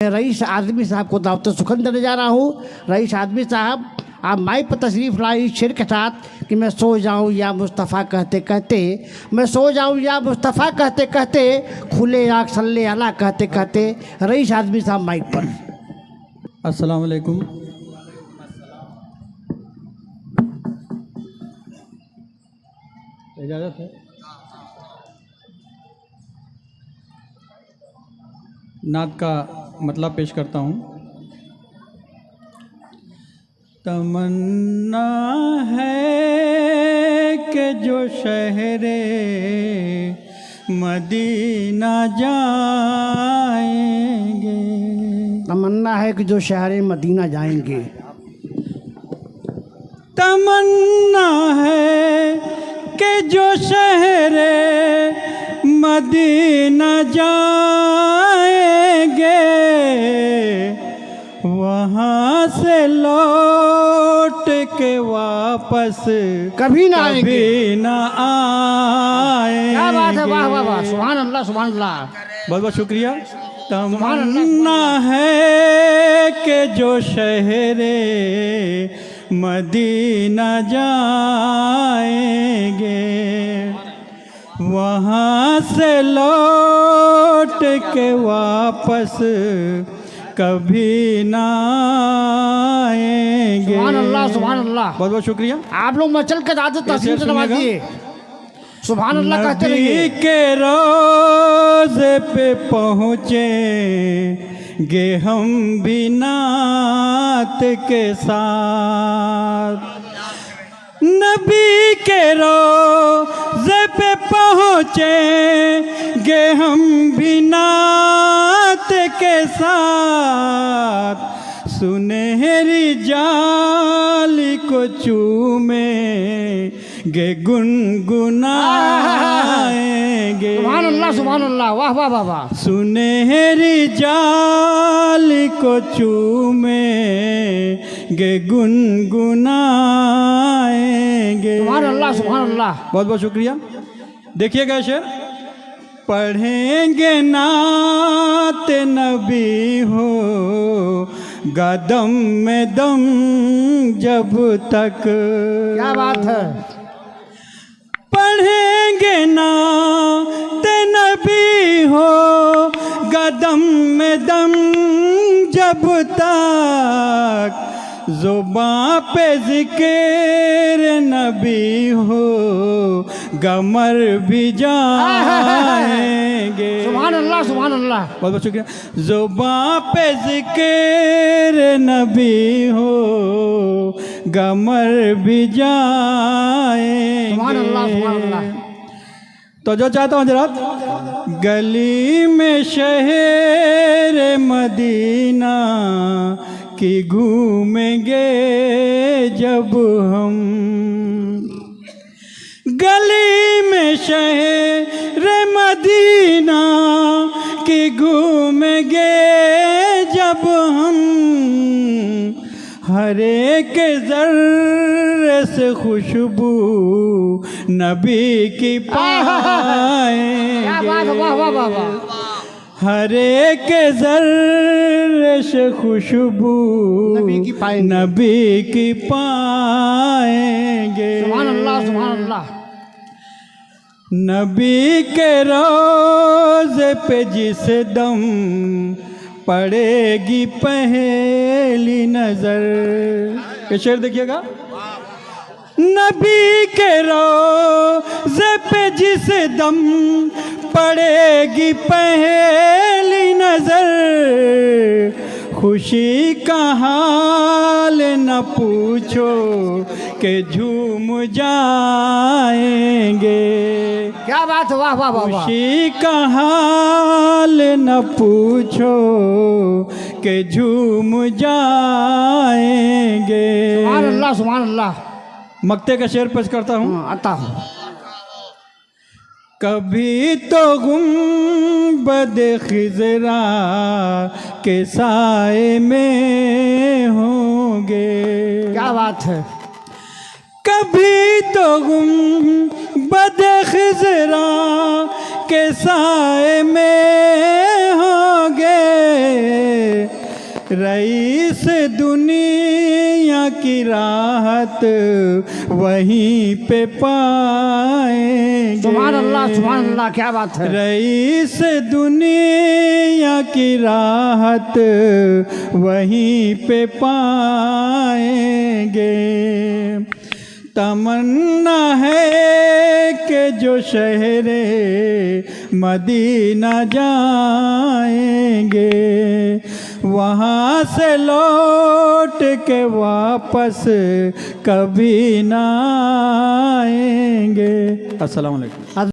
Rice आदमी साहब को दावत सुखन देने जा रहा हूँ। रईस आदमी साहब, आप माइक पर तशरीफ़ लाई शेर के साथ कि मैं सो जाऊँ या मुस्तफ़ा कहते कहते, मैं सो जाऊँ या मुस्तफ़ा कहते कहते, खुले आँख सल्ले अला कहते कहते। रईस आदमी साहब माइक पर। अस्सलाम वालेकुम। इजाज़त है? नात का मतलब पेश करता हूँ। तमन्ना है कि जो शहरे मदीना जाएंगे। तमन्ना है कि जो शहर मदीना जाएंगे। तमन्ना है कि जो शहरे मदीना जाएंगे, वहाँ से लौट के वापस कभी ना आएंगे। कभी ना आएंगे। क्या बात है, वाह वाह वाह, सुभान अल्लाह सुभान अल्लाह। बहुत बहुत शुक्रिया। तमन्ना है कि जो शहरे मदीना जाएंगे, वहाँ से लौट के वापस कभी ना आएंगे। सुभान अल्लाह सुभान अल्लाह। बहुत बहुत शुक्रिया। आप लोग मचल के दादत तस्वीर नवाजिए। सुभान अल्लाह कहते रहिए। नबी के रोज़े पे पहुँचेंगे हम भी नात के साथ। नबी के रोज़े पे पहुँचेंगे हम भी नात के साथ। सुनहरी जाली को चूमेंगे गुनगुनाएंगे। सुभान अल्लाह सुभान अल्लाह, वाह वाह वाह वाह। सुनहरी जाली को चूमेंगे गुनगुनाएंगे। सुभान अल्लाह सुभान अल्लाह। बहुत बहुत शुक्रिया। देखिएगा शेर। पढ़ेंगे नात नबी हो गदम में दम जब तक। क्या बात है। पढ़ेंगे नात नबी हो गदम में दम जब तक। ज़ुबां पे ज़िक्र नबी हो गमर भी जाएंगे। सुभान अल्लाह सुभान अल्लाह। बहुत बहुत शुक्रिया। ज़ुबां पे ज़िक्र नबी हो गमर भी जाएंगे। सुभान अल्लाह सुभान अल्लाह। तो जो चाहता हूँ हज़रात, गली में शहर मदीना की घूमेंगे जब हम। गली में शहर मदीना की घूमेंगे जब हम। हर एक ज़र्रे से खुशबू नबी की पाएंगे। क्या बात है, वाह वाह वाह वाह। हर एक ज़र्रे से खुशबू नबी की पाएंगे। नबी की पाएंगे। सुभान अल्लाह सुभान अल्लाह। नबी के रोज़े पे जिस दम पड़ेगी पहली नज़र। ये शेर देखिएगा। नबी के रोज़े पे जिस दम पड़ेगी पहली नज़र। खुशी का हाल न पूछो कि झूम जाएंगे। क्या बात है, वाह वाह वाह वाह। खुशी का हाल न पूछो कि झूम जाएंगे। सुभान अल्लाह सुभान अल्लाह। मक्ते का शेर पेश करता हूँ। आता हूँ। कभी तो गुंबद खिज़रा के साए में होंगे। क्या बात है। कभी तो गुंबद खिज़रा के साए में होंगे। रईस दुनिया की राहत वहीं पे पाएंगे। सुभान अल्लाह, क्या बात है। रईस दुनिया की राहत वहीं पे पाएंगे। तमन्ना है कि जो शहरे मदीना जाएंगे, वहाँ से लौट के वापस कभी ना आएंगे। अस्सलाम वालेकुम।